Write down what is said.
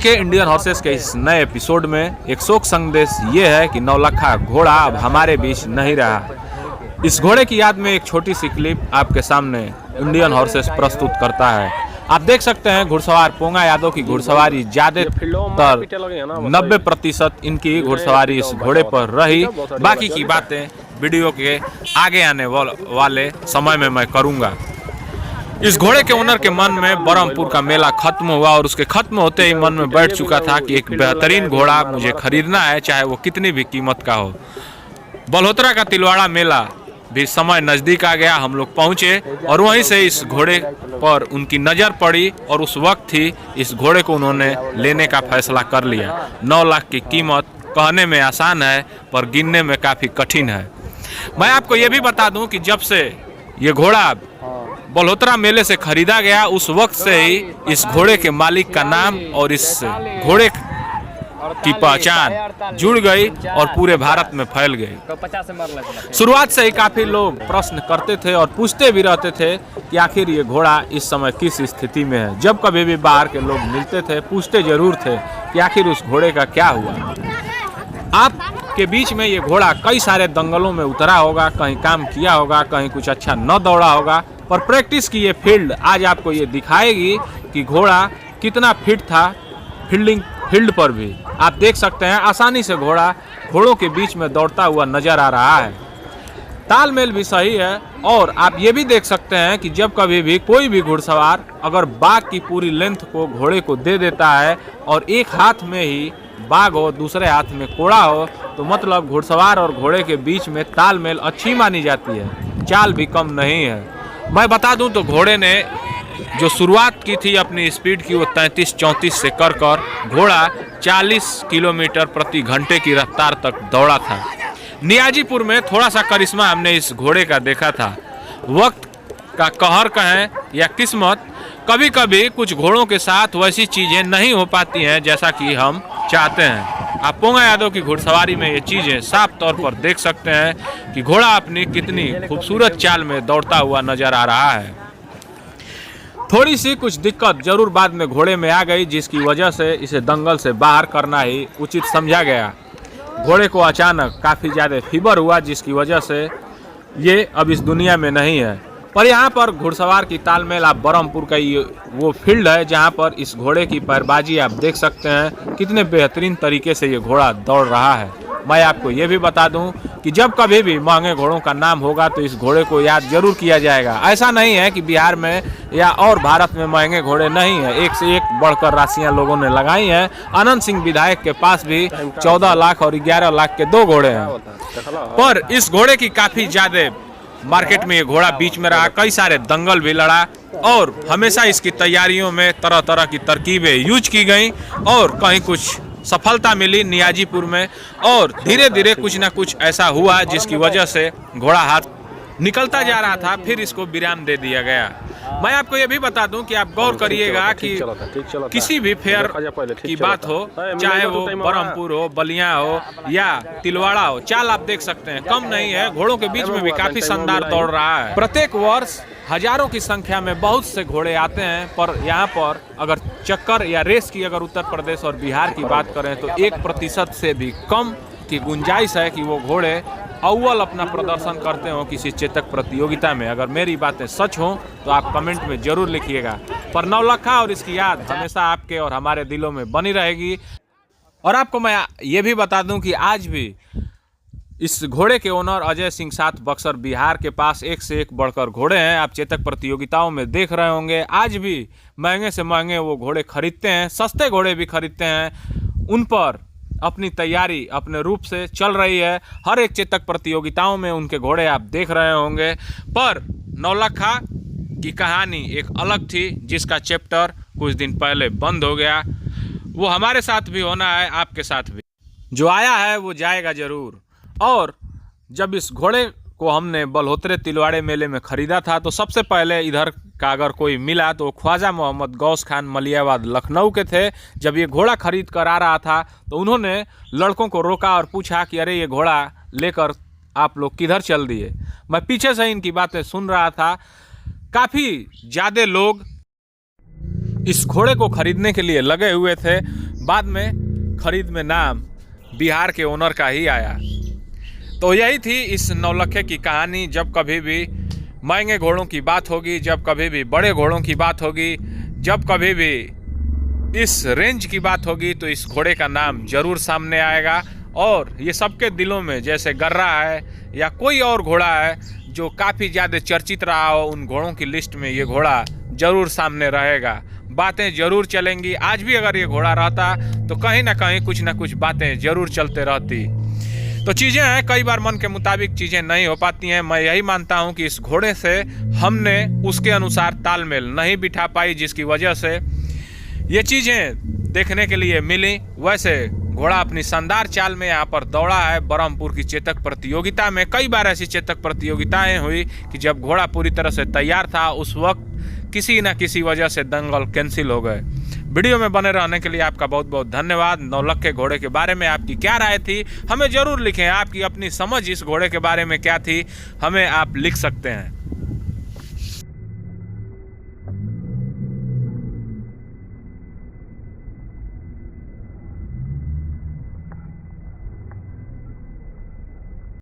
के Indian horses के इस नए एपिसोड में एक शोक संदेश ये है कि नौलखा घोड़ा अब हमारे बीच नहीं रहा। इस घोड़े की याद में एक छोटी सी क्लिप आपके सामने इंडियन हॉर्सेस प्रस्तुत करता है। आप देख सकते हैं घुड़सवार पोंगा यादव की घुड़सवारी ज्यादातर 90% इनकी घुड़सवारी इस घोड़े पर रही। बाकी की बातें वीडियो के आगे आने वाले समय में मैं करूंगा। इस घोड़े के ओनर के मन में बरहमपुर का मेला खत्म हुआ और उसके खत्म होते ही मन में बैठ चुका था कि एक बेहतरीन घोड़ा मुझे खरीदना है, चाहे वो कितनी भी कीमत का हो। बलहोत्रा का तिलवाड़ा मेला भी समय नज़दीक आ गया। हम लोग पहुंचे और वहीं से इस घोड़े पर उनकी नज़र पड़ी और उस वक्त ही इस घोड़े को उन्होंने लेने का फैसला कर लिया। 9 लाख की कीमत कहने में आसान है पर गिनने में काफ़ी कठिन है। मैं आपको ये भी बता दूं कि जब से ये घोड़ा बलहोत्रा मेले से खरीदा गया उस वक्त से ही इस घोड़े के मालिक का नाम और इस घोड़े की पहचान जुड़ गई और पूरे भारत में फैल गई। शुरुआत से ही काफी लोग प्रश्न करते थे और पूछते भी रहते थे कि आखिर ये घोड़ा इस समय किस स्थिति में है। जब कभी भी बाहर के लोग मिलते थे पूछते जरूर थे कि आखिर उस घोड़े का क्या हुआ। आपके बीच में ये घोड़ा कई सारे दंगलों में उतरा होगा, कहीं काम किया होगा, कहीं कुछ अच्छा न दौड़ा होगा, पर प्रैक्टिस की ये फील्ड आज आपको ये दिखाएगी कि घोड़ा कितना फिट था। फील्ड पर भी आप देख सकते हैं आसानी से घोड़ों के बीच में दौड़ता हुआ नजर आ रहा है। तालमेल भी सही है और आप ये भी देख सकते हैं कि जब कभी भी कोई भी घुड़सवार अगर बाघ की पूरी लेंथ को घोड़े को दे देता है और एक हाथ में ही बाघ हो दूसरे हाथ में कोड़ा हो तो मतलब घुड़सवार और घोड़े के बीच में तालमेल अच्छी मानी जाती है, चाल भी कम नहीं है। मैं बता दूं तो घोड़े ने जो शुरुआत की थी अपनी स्पीड की वो 33-34 से कर घोड़ा 40 किलोमीटर प्रति घंटे की रफ्तार तक दौड़ा था। नियाजीपुर में थोड़ा सा करिश्मा हमने इस घोड़े का देखा था। वक्त का कहर कहें या किस्मत, कभी कभी कुछ घोड़ों के साथ वैसी चीज़ें नहीं हो पाती हैं जैसा कि हम चाहते हैं। आप पोंगा यादव की घुड़सवारी में ये चीज़ें साफ तौर पर देख सकते हैं कि घोड़ा अपनी कितनी खूबसूरत चाल में दौड़ता हुआ नजर आ रहा है। थोड़ी सी कुछ दिक्कत जरूर बाद में घोड़े में आ गई जिसकी वजह से इसे दंगल से बाहर करना ही उचित समझा गया। घोड़े को अचानक काफ़ी ज़्यादा फीवर हुआ जिसकी वजह से ये अब इस दुनिया में नहीं है। पर यहाँ पर घुड़सवार की तालमेल आप बरहमपुर का ये वो फील्ड है जहाँ पर इस घोड़े की पैरबाजी आप देख सकते हैं कितने बेहतरीन तरीके से ये घोड़ा दौड़ रहा है। मैं आपको ये भी बता दूं कि जब कभी भी महंगे घोड़ों का नाम होगा तो इस घोड़े को याद जरूर किया जाएगा। ऐसा नहीं है कि बिहार में या और भारत में महंगे घोड़े नहीं है, एक से एक बढ़कर राशियां लोगों ने लगाई हैं। अनंत सिंह विधायक के पास भी 14 लाख और 11 लाख के 2 घोड़े हैं। पर इस घोड़े की काफ़ी ज़्यादा मार्केट में ये घोड़ा बीच में रहा, कई सारे दंगल भी लड़ा और हमेशा इसकी तैयारियों में तरह तरह की तरकीबें यूज की गई और कहीं कुछ सफलता मिली नियाजीपुर में और धीरे धीरे कुछ ना कुछ ऐसा हुआ जिसकी वजह से घोड़ा हाथ निकलता जा रहा था, फिर इसको विराम दे दिया गया। मैं आपको ये भी बता दूं कि आप गौर करिएगा कि किसी भी फेयर की बात हो, चाहे वो बरहमपुर हो, बलिया हो या तिलवाड़ा हो, चाल आप देख सकते हैं कम नहीं है। घोड़ों के बीच में भी काफी शानदार दौड़ रहा है। प्रत्येक वर्ष हजारों की संख्या में बहुत से घोड़े आते हैं, पर यहाँ पर अगर चक्कर या रेस की अगर उत्तर प्रदेश और बिहार की बात करें तो 1% से भी कम की गुंजाइश है कि वो घोड़े अव्वल अपना प्रदर्शन करते हो किसी चेतक प्रतियोगिता में। अगर मेरी बातें सच हों तो आप कमेंट में जरूर लिखिएगा। पर नौलखा और इसकी याद हमेशा आपके और हमारे दिलों में बनी रहेगी। और आपको मैं ये भी बता दूं कि आज भी इस घोड़े के ओनर अजय सिंह साथ बक्सर बिहार के पास एक से एक बढ़कर घोड़े हैं। आप चेतक प्रतियोगिताओं में देख रहे होंगे आज भी महंगे से महंगे वो घोड़े खरीदते हैं, सस्ते घोड़े भी खरीदते हैं। उन पर अपनी तैयारी अपने रूप से चल रही है। हर एक चेतक प्रतियोगिताओं में उनके घोड़े आप देख रहे होंगे। पर नौलखा की कहानी एक अलग थी जिसका चैप्टर कुछ दिन पहले बंद हो गया। वो हमारे साथ भी होना है, आपके साथ भी। जो आया है वो जाएगा जरूर। और जब इस घोड़े को हमने बलहोत्रे तिलवाड़े मेले में ख़रीदा था तो सबसे पहले इधर का अगर कोई मिला तो ख्वाजा मोहम्मद गौस खान मलियाबाद लखनऊ के थे। जब ये घोड़ा खरीद कर आ रहा था तो उन्होंने लड़कों को रोका और पूछा कि अरे ये घोड़ा लेकर आप लोग किधर चल दिए। मैं पीछे से इनकी बातें सुन रहा था। काफ़ी ज़्यादा लोग इस घोड़े को खरीदने के लिए लगे हुए थे। बाद में खरीद में नाम बिहार के ओनर का ही आया। तो यही थी इस नौलक्खे की कहानी। जब कभी भी महंगे घोड़ों की बात होगी, जब कभी भी बड़े घोड़ों की बात होगी, जब कभी भी इस रेंज की बात होगी, तो इस घोड़े का नाम जरूर सामने आएगा। और ये सबके दिलों में, जैसे गर्रा है या कोई और घोड़ा है जो काफ़ी ज़्यादा चर्चित रहा हो, उन घोड़ों की लिस्ट में ये घोड़ा जरूर सामने रहेगा। बातें जरूर चलेंगी। आज भी अगर ये घोड़ा रहता तो कहीं ना कहीं कुछ ना कुछ बातें जरूर चलते रहती। तो चीज़ें हैं, कई बार मन के मुताबिक चीज़ें नहीं हो पाती हैं। मैं यही मानता हूं कि इस घोड़े से हमने उसके अनुसार तालमेल नहीं बिठा पाई, जिसकी वजह से ये चीज़ें देखने के लिए मिली। वैसे घोड़ा अपनी शानदार चाल में यहाँ पर दौड़ा है। बरहमपुर की चेतक प्रतियोगिता में कई बार ऐसी चेतक प्रतियोगिताएं हुई कि जब घोड़ा पूरी तरह से तैयार था, उस वक्त किसी न किसी वजह से दंगल कैंसिल हो गए। वीडियो में बने रहने के लिए आपका बहुत बहुत धन्यवाद। नौलक्खे घोड़े के बारे में आपकी क्या राय थी, हमें ज़रूर लिखें। आपकी अपनी समझ इस घोड़े के बारे में क्या थी, हमें आप लिख सकते हैं।